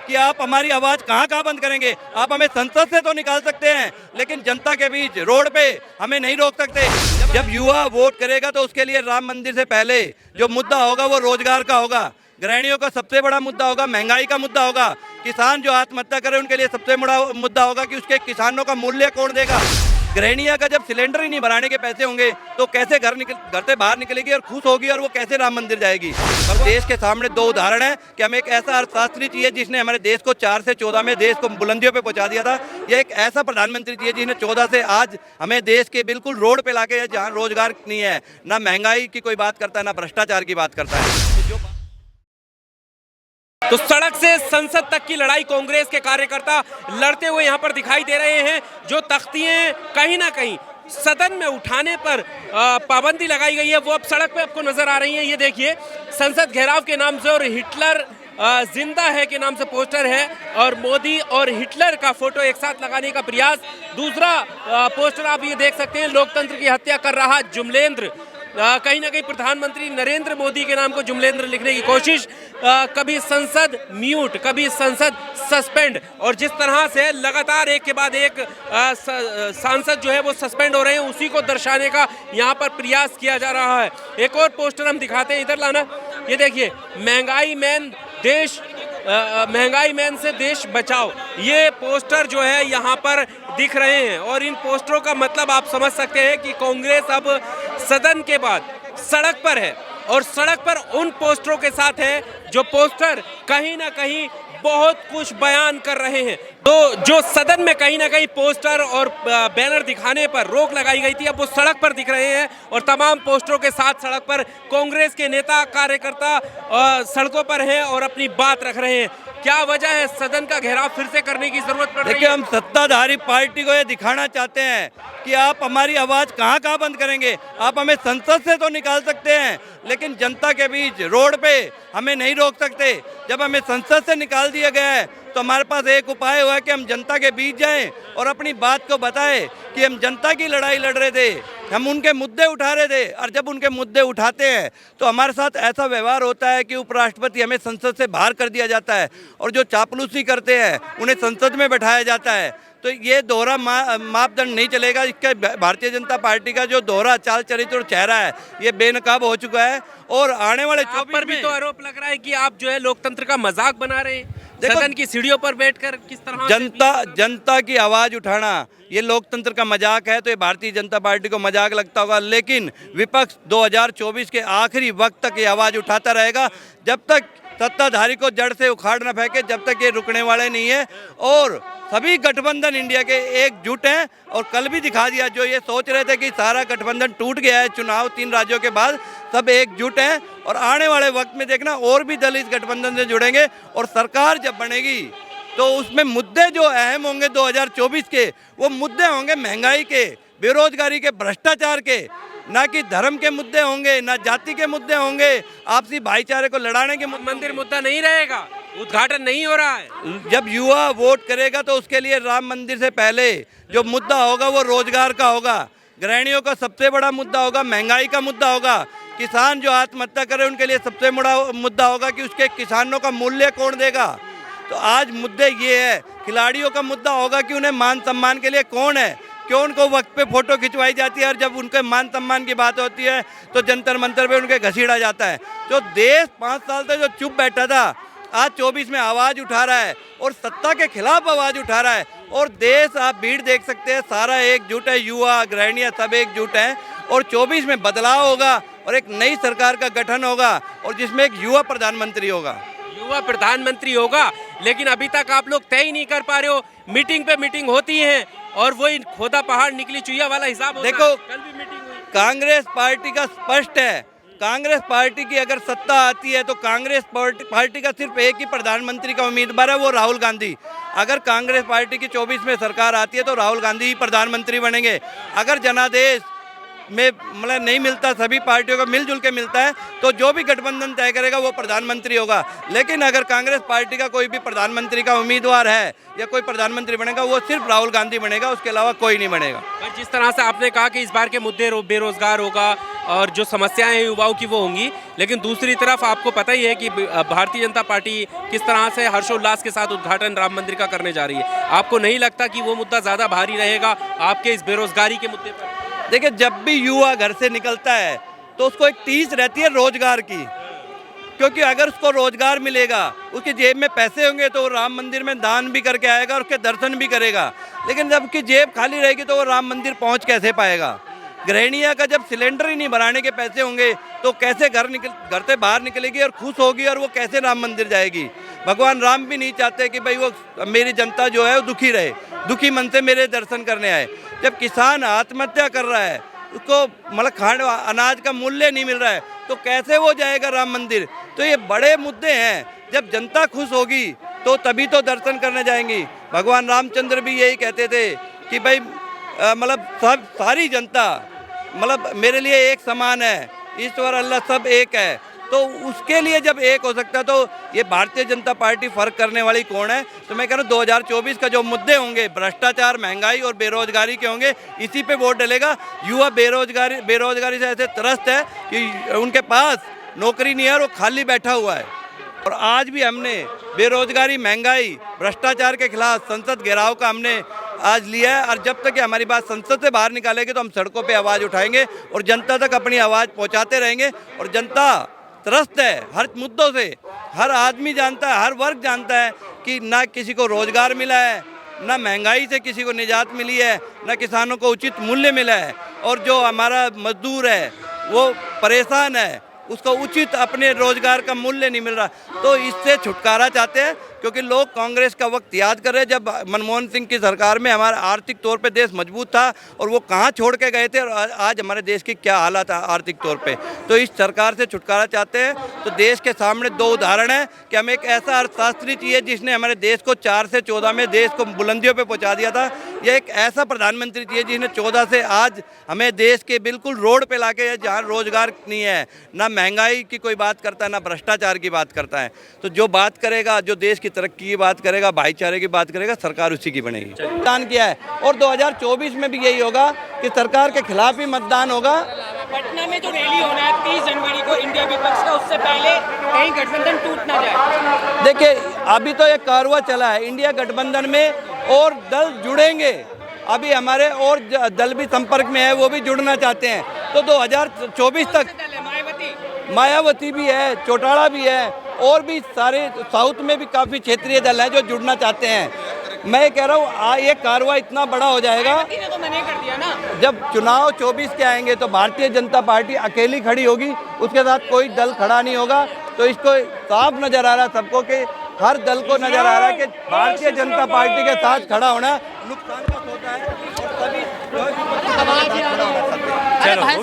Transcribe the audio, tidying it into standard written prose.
कि आप हमारी आवाज़ कहाँ कहाँ बंद करेंगे। आप हमें संसद से तो निकाल सकते हैं, लेकिन जनता के बीच रोड पे हमें नहीं रोक सकते। जब युवा वोट करेगा तो उसके लिए राम मंदिर से पहले जो मुद्दा होगा वो रोजगार का होगा, गृहिणियों का सबसे बड़ा मुद्दा होगा, महंगाई का मुद्दा होगा, किसान जो आत्महत्या करे उनके लिए सबसे बड़ा मुद्दा होगा कि उसके किसानों का मूल्य कौन देगा। गृहिणियां का जब सिलेंडर ही नहीं भराने के पैसे होंगे तो कैसे घर से बाहर निकलेगी और खुश होगी, और वो कैसे राम मंदिर जाएगी। और देश के सामने दो उदाहरण है कि हमें एक ऐसा अर्थशास्त्री चाहिए जिसने हमारे देश को 4 से 14 में देश को बुलंदियों पे पहुंचा दिया था। ये एक ऐसा प्रधानमंत्री चाहिए जिसने 14 से आज हमें देश के बिल्कुल रोड पे लाके, जहाँ रोजगार नहीं है, ना महंगाई की कोई बात करता है, ना भ्रष्टाचार की बात करता है। तो सड़क से संसद तक की लड़ाई कांग्रेस के कार्यकर्ता लड़ते हुए यहाँ पर दिखाई दे रहे हैं। जो तख्तियां कहीं ना कहीं सदन में उठाने पर पाबंदी लगाई गई है वो अब सड़क पे आपको नजर आ रही है। ये देखिए, संसद घेराव के नाम से और हिटलर जिंदा है के नाम से पोस्टर है, और मोदी और हिटलर का फोटो एक साथ लगाने का प्रयास। दूसरा पोस्टर आप ये देख सकते हैं, लोकतंत्र की हत्या कर रहा जुमलेंद्र। कहीं ना कहीं प्रधानमंत्री नरेंद्र मोदी के नाम को जुमलेंद्र लिखने की कोशिश। कभी संसद म्यूट, कभी संसद सस्पेंड, और जिस तरह से लगातार एक के बाद एक सांसद जो है वो सस्पेंड हो रहे हैं, उसी को दर्शाने का यहाँ पर प्रयास किया जा रहा है। एक और पोस्टर हम दिखाते हैं, इधर लाना। ये देखिए, महंगाई मैन से देश बचाओ, ये पोस्टर जो है यहाँ पर दिख रहे हैं। और इन पोस्टरों का मतलब आप समझ सकते हैं कि कांग्रेस अब सदन के बाद सड़क पर है, और सड़क पर उन पोस्टरों के साथ है जो पोस्टर कहीं ना कहीं बहुत कुछ बयान कर रहे हैं। तो जो सदन में कहीं ना कहीं पोस्टर और बैनर दिखाने पर रोक लगाई गई थी, अब वो सड़क पर दिख रहे हैं, और तमाम पोस्टरों के साथ सड़क पर कांग्रेस के नेता कार्यकर्ता सड़कों पर हैं और अपनी बात रख रहे हैं। क्या वजह है सदन का घेराव फिर से करने की जरूरत पड़ रही है? देखिए, हम सत्ताधारी पार्टी को ये दिखाना चाहते हैं कि आप हमारी आवाज़ कहाँ कहाँ बंद करेंगे। आप हमें संसद से तो निकाल सकते हैं, लेकिन जनता के बीच रोड पे हमें नहीं रोक सकते। जब हमें संसद से निकाल दिया गया है तो हमारे पास एक उपाय हुआ कि हम जनता के बीच जाएं और अपनी बात को बताएं कि हम जनता की लड़ाई लड़ रहे थे, हम उनके मुद्दे उठा रहे थे। और जब उनके मुद्दे उठाते हैं तो हमारे साथ ऐसा व्यवहार होता है कि उपराष्ट्रपति हमें संसद से बाहर कर दिया जाता है, और जो चापलूसी करते हैं उन्हें संसद में बैठाया जाता है। तो ये दोहरा मापदंड नहीं चलेगा। इसका भारतीय जनता पार्टी का जो दोहरा चाल चरित्र और चेहरा है ये बेनकाब हो चुका है। और आने वाले आप पर भी तो आरोप लग रहा है कि आप जो है लोकतंत्र का मजाक बना रहे हैं। सदन की सीढ़ियों पर बैठकर किस तरह जनता की आवाज उठाना ये लोकतंत्र का मजाक है, तो ये भारतीय जनता पार्टी को मजाक लगता होगा। लेकिन विपक्ष 2024 के आखिरी वक्त तक ये आवाज उठाता रहेगा, जब तक सत्ताधारी को जड़ से उखाड़ न फेंके, जब तक ये रुकने वाले नहीं है। और सभी गठबंधन इंडिया के एकजुट हैं, और कल भी दिखा दिया। जो ये सोच रहे थे कि सारा गठबंधन टूट गया है चुनाव 3 राज्यों के बाद, सब एकजुट हैं। और आने वाले वक्त में देखना और भी दल इस गठबंधन से जुड़ेंगे, और सरकार जब बनेगी तो उसमें मुद्दे जो अहम होंगे 2024 के, वो मुद्दे होंगे महंगाई के, बेरोजगारी के, भ्रष्टाचार के, ना कि धर्म के मुद्दे होंगे, ना जाति के मुद्दे होंगे, आपसी भाईचारे को लड़ाने के। मंदिर मुद्दा नहीं रहेगा, उद्घाटन नहीं हो रहा है। जब युवा वोट करेगा तो उसके लिए राम मंदिर से पहले जो मुद्दा होगा वो रोजगार का होगा, गृहिणियों का सबसे बड़ा मुद्दा होगा, महंगाई का मुद्दा होगा, किसान जो आत्महत्या करे उनके लिए सबसे बड़ा मुद्दा होगा कि उसके किसानों का मूल्य कौन देगा। तो आज मुद्दे ये है। खिलाड़ियों का मुद्दा होगा कि उन्हें मान सम्मान के लिए कौन है, क्यों उनको वक्त पे फोटो खिंचवाई जाती है, और जब उनके मान सम्मान की बात होती है तो जंतर मंतर पे उनके घसीटा जाता है। जो देश 5 साल तक जो चुप बैठा था, आज 24 में आवाज़ उठा रहा है और सत्ता के खिलाफ आवाज़ उठा रहा है। और देश, आप भीड़ देख सकते हैं, सारा एकजुट है, युवा, गृहिणियाँ सब एकजुट हैं। और 24 में बदलाव होगा और एक नई सरकार का गठन होगा, और जिसमें एक युवा प्रधानमंत्री होगा। युवा प्रधानमंत्री होगा, लेकिन अभी तक आप लोग तय ही नहीं कर पा रहे हो। मीटिंग पे मीटिंग होती है और वही खोदा पहाड़ निकली चुईया वाला हिसाब होता है। देखो, कल भी मीटिंग हुई। कांग्रेस पार्टी का स्पष्ट है, कांग्रेस पार्टी की अगर सत्ता आती है तो कांग्रेस पार्टी का सिर्फ एक ही प्रधानमंत्री का उम्मीदवार है, वो राहुल गांधी। अगर कांग्रेस पार्टी की 24 में सरकार आती है तो राहुल गांधी ही प्रधानमंत्री बनेंगे। अगर जनादेश में मतलब नहीं मिलता, सभी पार्टियों को मिलजुल के मिलता है, तो जो भी गठबंधन तय करेगा वो प्रधानमंत्री होगा। लेकिन अगर कांग्रेस पार्टी का कोई भी प्रधानमंत्री का उम्मीदवार है या कोई प्रधानमंत्री बनेगा, वो सिर्फ राहुल गांधी बनेगा, उसके अलावा कोई नहीं बनेगा। जिस तरह से आपने कहा कि इस बार के मुद्दे बेरोजगार होगा, और जो समस्याएं हैं युवाओं की वो होंगी, लेकिन दूसरी तरफ आपको पता ही है कि भारतीय जनता पार्टी किस तरह से हर्षोल्लास के साथ उद्घाटन राम मंदिर का करने जा रही है। आपको नहीं लगता कि वो मुद्दा ज़्यादा भारी रहेगा आपके इस बेरोजगारी के मुद्दे पर? देखिए, जब भी युवा घर से निकलता है तो उसको एक टीस रहती है रोजगार की, क्योंकि अगर उसको रोजगार मिलेगा, उसकी जेब में पैसे होंगे तो वो राम मंदिर में दान भी करके आएगा और उसके दर्शन भी करेगा। लेकिन जब उसकी जेब खाली रहेगी तो वो राम मंदिर पहुंच कैसे पाएगा? गृहिणियाँ का जब सिलेंडर ही नहीं भराने के पैसे होंगे तो कैसे घर से बाहर निकलेगी और खुश होगी, और वो कैसे राम मंदिर जाएगी? भगवान राम भी नहीं चाहते कि भाई वो मेरी जनता जो है वो दुखी रहे, दुखी मन से मेरे दर्शन करने आए। जब किसान आत्महत्या कर रहा है, उसको मतलब खाने अनाज का मूल्य नहीं मिल रहा है, तो कैसे वो जाएगा राम मंदिर? तो ये बड़े मुद्दे हैं। जब जनता खुश होगी तो तभी तो दर्शन करने जाएंगी। भगवान रामचंद्र भी यही कहते थे कि भाई मतलब सब सारी जनता मतलब मेरे लिए एक समान है, ईश्वर अल्लाह सब एक है। तो उसके लिए जब एक हो सकता है तो ये भारतीय जनता पार्टी फर्क करने वाली कौन है? तो मैं कह रहा हूँ 2024 का जो मुद्दे होंगे भ्रष्टाचार, महंगाई और बेरोजगारी के होंगे, इसी पे वोट डलेगा। युवा बेरोजगारी से ऐसे त्रस्त है कि उनके पास नौकरी नहीं है और वो खाली बैठा हुआ है। और आज भी हमने बेरोजगारी, महंगाई, भ्रष्टाचार के खिलाफ संसद घेराव का हमने आज लिया है, और जब तक कि हमारी बात संसद से बाहर निकालेगी तो हम सड़कों पे आवाज़ उठाएंगे और जनता तक अपनी आवाज़ पहुंचाते रहेंगे। और जनता त्रस्त है हर मुद्दों से। हर आदमी जानता है, हर वर्ग जानता है कि ना किसी को रोजगार मिला है, ना महंगाई से किसी को निजात मिली है, ना किसानों को उचित मूल्य मिला है, और जो हमारा मजदूर है वो परेशान है, उसको उचित अपने रोजगार का मूल्य नहीं मिल रहा। तो इससे छुटकारा चाहते हैं, क्योंकि लोग कांग्रेस का वक्त याद कर रहे हैं जब मनमोहन सिंह की सरकार में हमारा आर्थिक तौर पे देश मजबूत था, और वो कहाँ छोड़ के गए थे और आज हमारे देश की क्या हालत है आर्थिक तौर पे। तो इस सरकार से छुटकारा चाहते हैं। तो देश के सामने दो उदाहरण हैं कि हमें एक ऐसा अर्थशास्त्री चाहिए जिसने हमारे देश को 4 से 14 में देश को बुलंदियों पर पहुँचा दिया था। यह एक ऐसा प्रधानमंत्री चाहिए जिसने 14 से आज हमें देश के बिल्कुल रोड पे लाके, जहाँ रोजगार नहीं है, ना महंगाई की कोई बात करता है, ना भ्रष्टाचार की बात करता है। तो जो बात करेगा, जो देश की तरक्की की बात करेगा, भाईचारे की बात करेगा, सरकार उसी की बनेगी। मतदान किया है और 2024 में भी यही होगा कि सरकार के खिलाफ ही मतदान होगा। पटना में जो रैली होना है 30 जनवरी को इंडिया विपक्ष का, उससे पहले कहीं गठबंधन टूट ना जाए। देखिए, अभी तो एक कारवा चला है, इंडिया गठबंधन में और दल जुड़ेंगे। अभी हमारे और दल भी संपर्क में है, वो भी जुड़ना चाहते हैं। तो 2024 तक मायावती भी है, चौटाला भी है, और भी सारे साउथ में भी काफ़ी क्षेत्रीय दल हैं जो जुड़ना चाहते हैं। मैं कह रहा हूँ ये कारवा इतना बड़ा हो जाएगा। तो मैंने कर दिया ना, जब चुनाव 24 के आएंगे तो भारतीय जनता पार्टी अकेली खड़ी होगी, उसके साथ कोई दल खड़ा नहीं होगा। तो इसको साफ नजर आ रहा है सबको कि हर दल को नजर आ रहा है कि भारतीय जनता पार्टी के साथ खड़ा होना नुकसान का होता है, और तभी